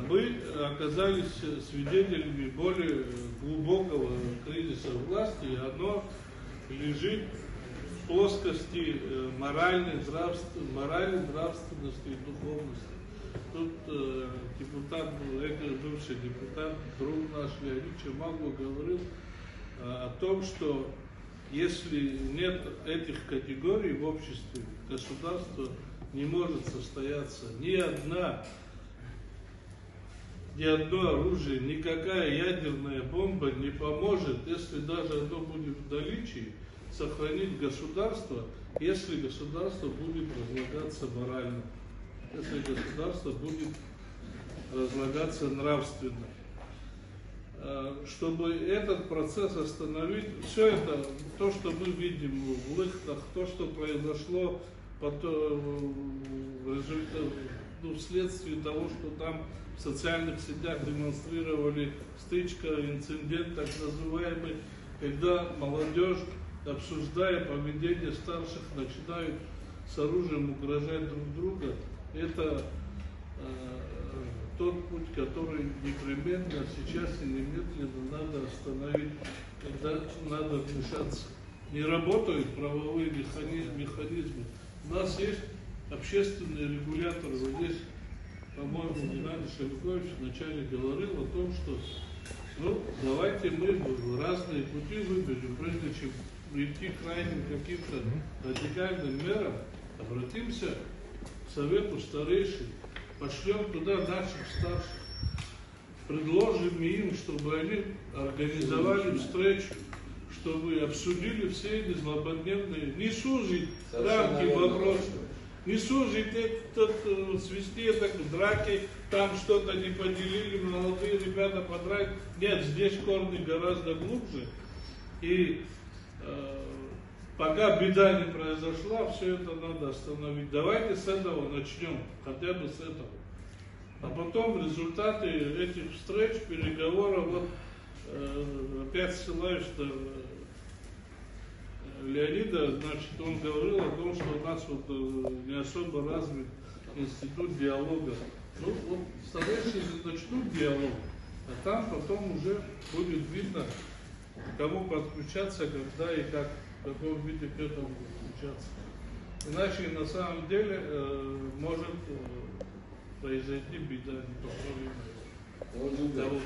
мы оказались свидетелями более глубокого кризиса власти, и оно лежит в плоскости моральной нравственности и духовности. Тут депутат, бывший депутат, друг наш Леонид Чамагов говорил о том, что если нет этих категорий в обществе, государство не может состояться. Ни одно оружие, никакая ядерная бомба не поможет, если даже оно будет в наличии, сохранить государство, если государство будет разлагаться морально, если государство будет разлагаться нравственно. Чтобы этот процесс остановить, все это, то, что мы видим в Лыхтах, то, что произошло вследствие того, что там в социальных сетях демонстрировали стычка, инцидент так называемый, когда молодежь, обсуждая поведение старших, начинают с оружием угрожать друг друга, это тот путь, который непременно сейчас и немедленно надо остановить, когда надо вмешаться. Не работают правовые механизмы. У нас есть общественный регулятор. Вот здесь, по-моему, Геннадий Шелкович вначале говорил о том, что давайте мы разные пути выберем, прежде чем прийти к крайним каким-то радикальным мерам, обратимся к Совету старейшин, пошлем туда наших старших, предложим им, чтобы они организовали встречу, чтобы обсудили все эти злободневные, не сужить рамки вопросов, не сужить свести это к драке, там что-то не поделили, молодые ребята подрать. Нет, здесь корни гораздо глубже. И пока беда не произошла, все это надо остановить. Давайте с этого начнем, хотя бы с этого. А потом в результате этих встреч, переговоров, опять ссылаюсь на Леонида, значит, он говорил о том, что у нас не особо развит институт диалога. Старейшины начнут диалог, а там потом уже будет видно, кому подключаться, когда и как, в каком виде к этому подключаться. Иначе на самом деле может произойти беда непоправимая.